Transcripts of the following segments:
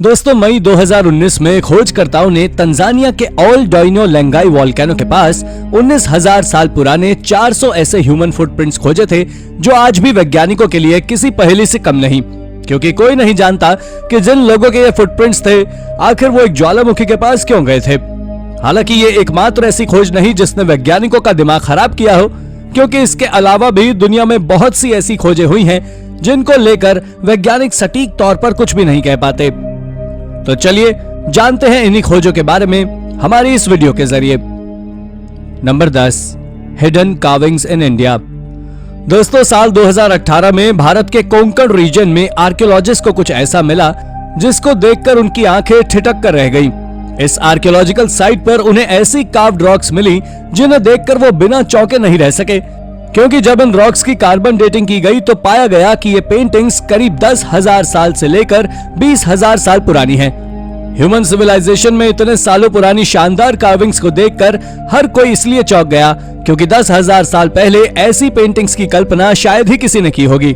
दोस्तों मई 2019 में खोजकर्ताओं ने तंजानिया के ऑल डोइनो लेंगाई वोल्केनो के पास 19,000 साल पुराने 400 ऐसे ह्यूमन फुटप्रिंट्स खोजे थे जो आज भी वैज्ञानिकों के लिए किसी पहेली से कम नहीं, क्योंकि कोई नहीं जानता कि जिन लोगों के ये फुटप्रिंट्स थे आखिर वो एक ज्वालामुखी के पास क्यों गए थे। हालांकि ये एकमात्र ऐसी खोज नहीं जिसने वैज्ञानिकों का दिमाग खराब किया हो, क्योंकि इसके अलावा भी दुनिया में बहुत सी ऐसी खोजें हुई हैं जिनको लेकर वैज्ञानिक सटीक तौर पर कुछ भी नहीं कह पाते। तो चलिए जानते हैं इन्हीं खोजों के बारे में हमारी इस वीडियो के जरिए। Number 10, hidden carvings in India. दोस्तों साल 2018 में भारत के कोंकण रीजन में आर्कियोलॉजिस्ट को कुछ ऐसा मिला जिसको देखकर उनकी आंखें ठिठक कर रह गईं। इस आर्कियोलॉजिकल साइट पर उन्हें ऐसी कार्व्ड रॉक्स मिली जिन्हें देखकर वो बिना चौंके नहीं रह सके, क्योंकि जब इन रॉक्स की कार्बन डेटिंग की गई तो पाया गया कि ये पेंटिंग्स करीब 10,000 साल से लेकर 20,000 साल पुरानी हैं। ह्यूमन सिविलाइजेशन में इतने सालों पुरानी शानदार कार्विंग्स को देखकर हर कोई इसलिए चौंक गया क्योंकि 10,000 साल पहले ऐसी पेंटिंग्स की कल्पना शायद ही किसी ने की होगी।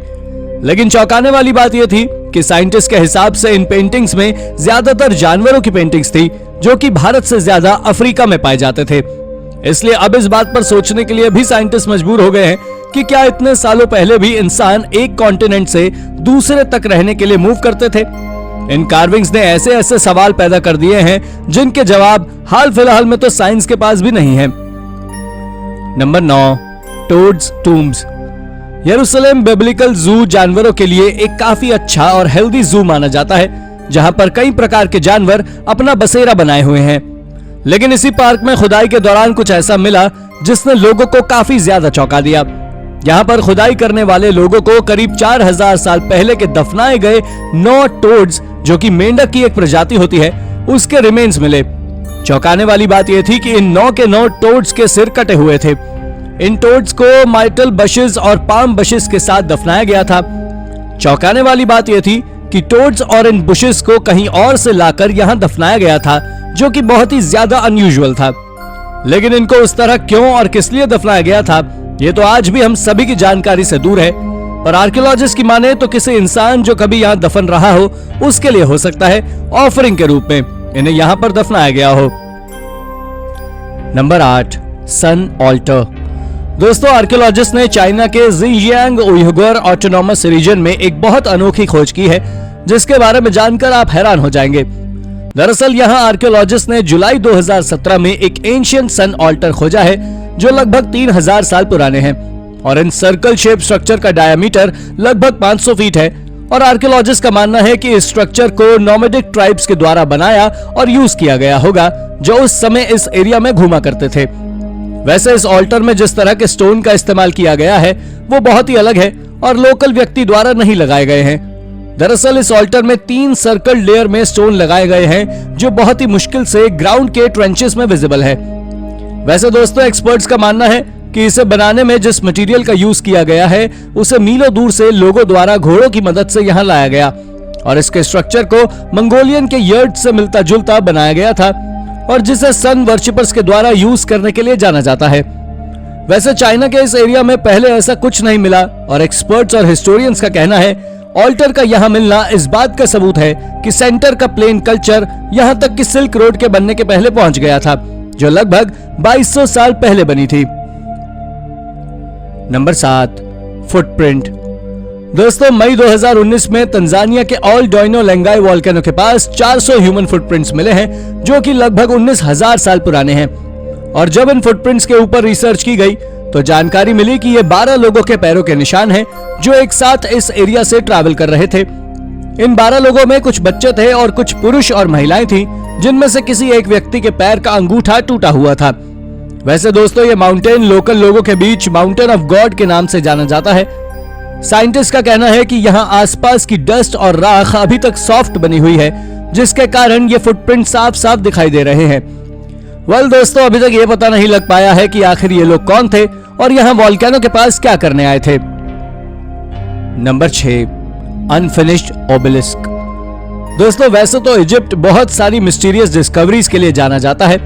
लेकिन चौंकाने वाली बात यह थी कि साइंटिस्ट के हिसाब से इन पेंटिंग्स में ज्यादातर जानवरों की पेंटिंग्स थी जो कि भारत से ज्यादा अफ्रीका में पाए जाते थे। इसलिए अब इस बात पर सोचने के लिए भी साइंटिस्ट मजबूर हो गए हैं कि क्या इतने सालों पहले भी इंसान एक कॉन्टिनेंट से दूसरे तक रहने के लिए मूव करते थे। इन कार्विंग्स ने ऐसे ऐसे सवाल पैदा कर दिए हैं जिनके जवाब हाल फिलहाल में तो साइंस के पास भी नहीं है। Number 9, toads tombs. यरूशलेम बिब्लिकल जू जानवरों के लिए एक काफी अच्छा और हेल्दी जू माना जाता है, जहां पर कई प्रकार के जानवर अपना बसेरा बनाए हुए हैं। लेकिन इसी पार्क में खुदाई के दौरान कुछ ऐसा मिला जिसने लोगों को काफी ज्यादा चौंका दिया। यहाँ पर खुदाई करने वाले लोगों को करीब 4,000 साल पहले के दफनाए गए 9 टोड्स, जो कि मेंढक की एक प्रजाति होती है, उसके रिमेन्स मिले। चौंकाने वाली बात यह थी कि इन 9 के 9 टोड्स के सिर कटे हुए थे। इन टोड्स को माइटल बशेस और पाम बशेस के साथ दफनाया गया था। चौंकाने वाली बात यह थी कि टोड्स और इन बुशेस को कहीं और से लाकर यहाँ दफनाया गया था, जो कि बहुत ही ज्यादा अनयूजुअल था। लेकिन इनको उस तरह क्यों और किस लिए दफनाया गया था, ये तो आज भी हम सभी की जानकारी से दूर है। पर आर्कियोलॉजिस्ट की माने तो किसी इंसान जो कभी यहाँ दफन रहा हो उसके लिए हो सकता है ऑफरिंग के रूप में इन्हें यहाँ पर दफनाया गया हो। नंबर 8, सन ऑल्टर। दोस्तों आर्कियोलॉजिस्ट ने चाइना के ज़िंजियांग उइघुर ऑटोनॉमस रीजन में एक बहुत अनोखी खोज की है जिसके बारे में जानकर आप हैरान हो जाएंगे। दरअसल यहाँ आर्कियोलॉजिस्ट ने जुलाई 2017 में एक एंशिएंट सन ऑल्टर खोजा है जो लगभग 3,000 साल पुराने हैं, और इन सर्कल शेप स्ट्रक्चर का डायमीटर लगभग 500 फीट है। और आर्कियोलॉजिस्ट का मानना है कि इस स्ट्रक्चर को नोमैडिक ट्राइब्स के द्वारा बनाया और यूज किया गया होगा जो उस समय इस एरिया में घूमा करते थे। वैसे इस ऑल्टर में जिस तरह के स्टोन का इस्तेमाल किया गया है वो बहुत ही अलग है और लोकल व्यक्ति द्वारा नहीं लगाए गए हैं। दरअसल इस ऑल्टर में 3 सर्कल लेयर में स्टोन लगाए गए हैं जो बहुत ही मुश्किल से ग्राउंड के ट्रेंचेस में विजिबल है। वैसे दोस्तों एक्सपर्ट्स का मानना है कि इसे बनाने में जिस मटेरियल का यूज किया गया है उसे मीलों दूर से लोगों द्वारा घोड़ों की मदद से यहाँ लाया गया, और इसके स्ट्रक्चर को मंगोलियन के यर्ड से मिलता जुलता बनाया गया था और जिसे सन वर्शिपर्स के द्वारा यूज करने के लिए जाना जाता है। वैसे चाइना के इस एरिया में पहले ऐसा कुछ नहीं मिला, और एक्सपर्ट्स और हिस्टोरियंस का कहना है ऑल्टर का यहाँ मिलना इस बात का सबूत है कि सेंटर का प्लेन कल्चर यहाँ तक कि सिल्क रोड के बनने के पहले पहुंच गया था, जो लगभग 2200 साल पहले बनी थी। Number 7, footprint. दोस्तों मई 2019 में तंजानिया के ऑल डोइनो लेंगाई वोल्केनो के पास 400 ह्यूमन फुटप्रिंट्स मिले हैं जो कि लगभग 19,000 साल पुराने हैं। और जब इन फुटप्रिंट्स के ऊपर रिसर्च की गई तो जानकारी मिली कि ये 12 लोगों के पैरों के निशान हैं जो एक साथ इस एरिया से ट्रैवल कर रहे थे। इन 12 लोगों में कुछ बच्चे थे और कुछ पुरुष और महिलाएं थी, जिनमें से किसी एक व्यक्ति के पैर का अंगूठा टूटा हुआ था। वैसे दोस्तों ये माउंटेन लोकल लोगों के बीच माउंटेन ऑफ गॉड के नाम से जाना जाता है। साइंटिस्ट का कहना है कि यहाँ आसपास की डस्ट और राख अभी तक सॉफ्ट बनी हुई है, जिसके कारण ये फुटप्रिंट साफ साफ दिखाई दे रहे हैं। वेल दोस्तों अभी तक ये पता नहीं लग पाया है कि आखिर ये लोग कौन थे और यहाँ वोल्केनो के पास क्या करने आए थे। Number 6, unfinished obelisk. दोस्तों वैसे तो इजिप्ट बहुत सारी मिस्टीरियस डिस्कवरीज के लिए जाना जाता है,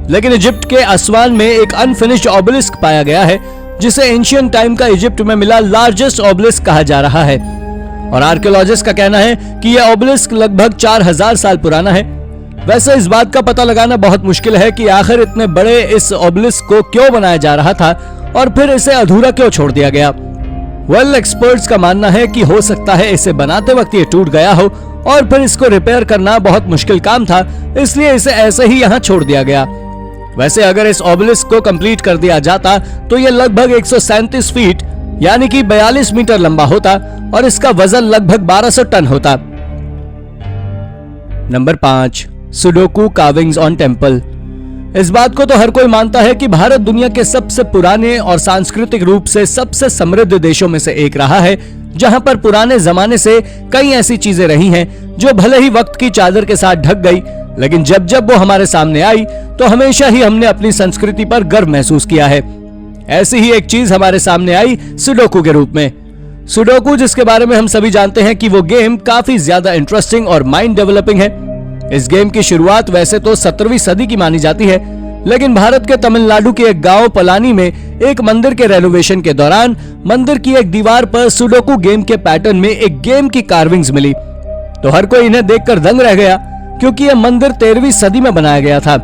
लेकिन इजिप्ट के असवान में एक अनफिनिश्ड ओबेलिस्क पाया गया है जिसे एंशिएंट टाइम का इजिप्ट में मिला लार्जेस्ट ओबेलिस्क कहा जा रहा है। और आर्कियोलॉजिस्ट का कहना है कि यह ओबेलिस्क लगभग 4000 साल पुराना है। वैसे इस बात का पता लगाना बहुत मुश्किल है कि आखिर इतने बड़े इस ओबेलिस्क को क्यों बनाया जा रहा था और फिर इसे अधूरा क्यों छोड़ दिया गया। एक्सपर्ट्स का मानना है कि हो सकता है इसे बनाते वक्त ये टूट गया हो और फिर इसको रिपेयर करना बहुत मुश्किल काम था, इसलिए इसे ऐसे ही यहाँ छोड़ दिया गया। वैसे अगर इस ओबेलिस्क को कंप्लीट कर दिया जाता तो ये लगभग 137 फीट यानी कि 42 मीटर लंबा होता और इसका वजन लगभग 1200 टन होता। Number 5, sudoku carvings on temple. इस बात को तो हर कोई मानता है कि भारत दुनिया के सबसे पुराने और सांस्कृतिक रूप से सबसे समृद्ध देशों में से एक रहा है, जहां पर पुराने जमाने से कई ऐसी चीजें रही हैं जो भले ही वक्त की चादर के साथ ढक गई, लेकिन जब जब वो हमारे सामने आई तो हमेशा ही हमने अपनी संस्कृति पर गर्व महसूस किया है। ऐसी ही एक चीज हमारे सामने आई सुडोकू के रूप में। सुडोकू, जिसके बारे में हम सभी जानते हैं कि वो गेम काफी ज्यादा इंटरेस्टिंग और माइंड डेवलपिंग है। इस गेम की शुरुआत वैसे तो 17वीं सदी की मानी जाती है, लेकिन भारत के तमिलनाडु के एक गांव पलानी में एक मंदिर के रेनोवेशन के दौरान मंदिर की एक दीवार पर सुडोकू गेम के पैटर्न में एक गेम की कार्विंग्स मिली, तो हर कोई इन्हें देखकर दंग रह गया, क्योंकि यह मंदिर 13वीं सदी में बनाया गया था।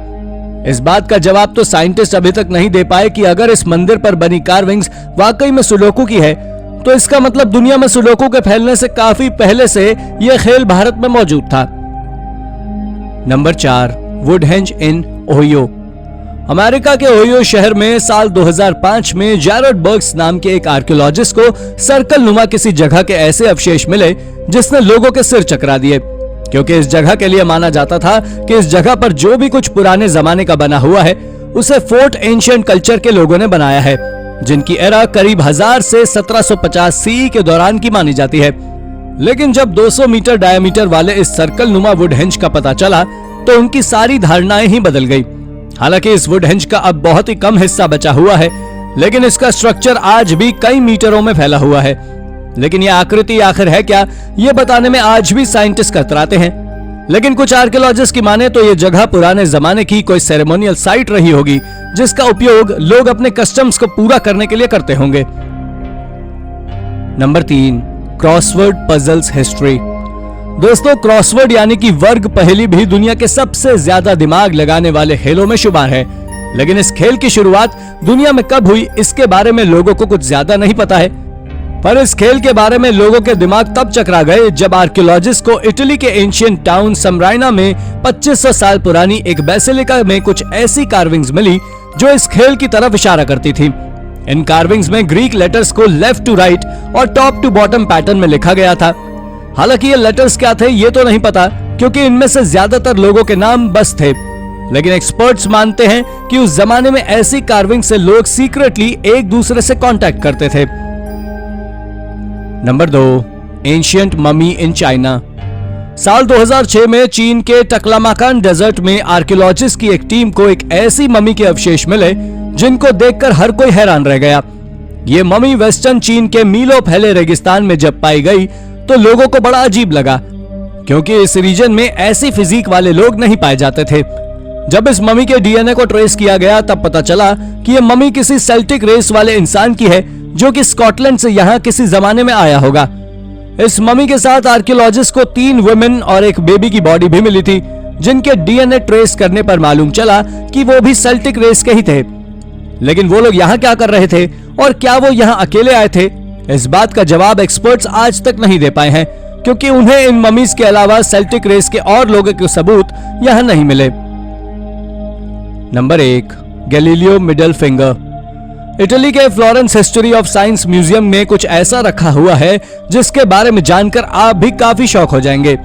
इस बात का जवाब तो साइंटिस्ट अभी तक नहीं दे पाए कि अगर इस मंदिर पर बनी कार्विंग्स वाकई में सुडोकू की है, तो इसका मतलब दुनिया में सुडोकू के फैलने से काफी पहले से यह खेल भारत में मौजूद था। नंबर 4, वुडहेंज इन ओहियो। अमेरिका के ओहियो शहर में साल 2005 में जैरेड बर्ग्स नाम के एक आर्कियोलॉजिस्ट को सर्कल नुमा किसी जगह के ऐसे अवशेष मिले जिसने लोगों के सिर चकरा दिए, क्योंकि इस जगह के लिए माना जाता था कि इस जगह पर जो भी कुछ पुराने जमाने का बना हुआ है उसे फोर्ट एंशिएंट कल्चर के लोगों ने बनाया है, जिनकी एरा करीब 1000 से 1750 सीई के दौरान की मानी जाती है। लेकिन जब 200 मीटर डायमीटर वाले इस सर्कल नुमा वुडहेंज का पता चला तो उनकी सारी धारणाएं ही बदल गई। हालांकि इस वुडहेंज का अब बहुत ही कम हिस्सा बचा हुआ है, लेकिन इसका स्ट्रक्चर आज भी कई मीटरों में फैला हुआ है। लेकिन यह आकृति आखिर है क्या, ये बताने में आज भी साइंटिस्ट कतराते हैं। लेकिन कुछ आर्कियोलॉजिस्ट की माने तो ये जगह पुराने जमाने की कोई सेरेमोनियल साइट रही होगी, जिसका उपयोग लोग अपने कस्टम्स को पूरा करने के लिए करते होंगे। Number 3, crossword puzzles history. दोस्तों, क्रॉसवर्ड यानी कि वर्ग पहेली भी दुनिया के सबसे ज्यादा दिमाग लगाने वाले खेलों में शुमार है। लेकिन इस खेल की शुरुआत दुनिया में कब हुई, इसके बारे में लोगों को कुछ ज्यादा नहीं पता है। पर इस खेल के बारे में लोगों के दिमाग तब चकरा गए जब आर्कियोलॉजिस्ट को इटली के एंशिएंट टाउन समराइना में 2500 साल पुरानी एक बेसिलिका में कुछ ऐसी कार्विंग्स मिली जो इस खेल की तरफ इशारा करती थी। इन कार्विंग्स में ग्रीक लेटर्स को लेफ्ट टू राइट और टॉप टू बॉटम पैटर्न में लिखा गया था। हालांकि ये लेटर्स क्या थे ये तो नहीं पता, क्योंकि इनमें से ज्यादातर लोगों के नाम बस थे। लेकिन एक्सपर्ट्स मानते हैं कि उस जमाने में ऐसी कार्विंग से लोग सीक्रेटली एक दूसरे से कांटेक्ट करते थे। Number 2, ancient mummy in China. साल 2006 में चीन के टकलामाकान डेजर्ट में आर्कियोलॉजिस्ट की एक टीम को एक ऐसी ममी के अवशेष मिले जिनको देखकर हर कोई हैरान रह गया। ये ममी वेस्टर्न चीन के मीलों फैले रेगिस्तान में जब पाई गई तो लोगों को बड़ा अजीब लगा, क्योंकि इस रीजन में ऐसी फिजिक वाले लोग नहीं पाए जाते थे। जब इस ममी के डीएनए को ट्रेस किया गया तब पता चला कि यह ममी किसी सेल्टिक रेस वाले इंसान की है जो कि स्कॉटलैंड से यहाँ किसी जमाने में आया होगा। इस ममी के साथ आर्कियोलॉजिस्ट को 3 वुमेन और एक बेबी की बॉडी भी मिली थी, जिनके डीएनए ट्रेस करने पर मालूम चला कि वो भी सेल्टिक रेस के ही थे। लेकिन वो लोग यहाँ क्या कर रहे थे और क्या वो यहाँ अकेले आए थे, इस बात का जवाब एक्सपर्ट्स आज तक नहीं दे पाए हैं, क्योंकि उन्हें इन ममीज के अलावा सेल्टिक रेस के और लोगों के सबूत यहाँ नहीं मिले। Number 1, Galileo middle finger. Italy के Florence history of science museum में कुछ ऐसा रखा हुआ है जिसके बारे में जानकर आप भी काफी शौक हो जाएंगे।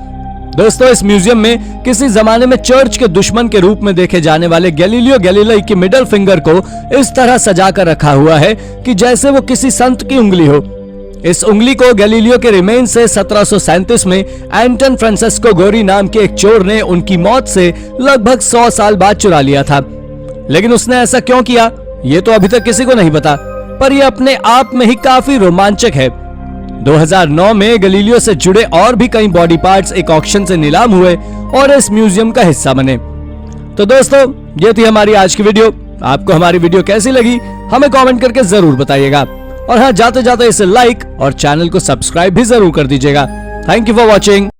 दोस्तों, इस म्यूजियम में किसी जमाने में चर्च के दुश्मन के रूप में देखे जाने वाले गैलीलियो गैलीलाई की मिडल फिंगर को इस तरह सजा कर रखा हुआ है कि जैसे वो किसी संत की उंगली हो। इस उंगली को गैलीलियो के रिमेन से 1737 में एंटन फ्रांसिस्को गोरी नाम के एक चोर ने उनकी मौत से लगभग 100 साल बाद चुरा लिया था। लेकिन उसने ऐसा क्यों किया ये तो अभी तक किसी को नहीं पता, पर यह अपने आप में ही काफी रोमांचक है। 2009 में गैलीलियो से जुड़े और भी कई बॉडी पार्ट्स एक ऑक्शन से नीलाम हुए और इस म्यूजियम का हिस्सा बने। तो दोस्तों, ये थी हमारी आज की वीडियो। आपको हमारी वीडियो कैसी लगी हमें कमेंट करके जरूर बताइएगा। और हाँ, जाते जाते इसे लाइक और चैनल को सब्सक्राइब भी जरूर कर दीजिएगा। Thank you for watching.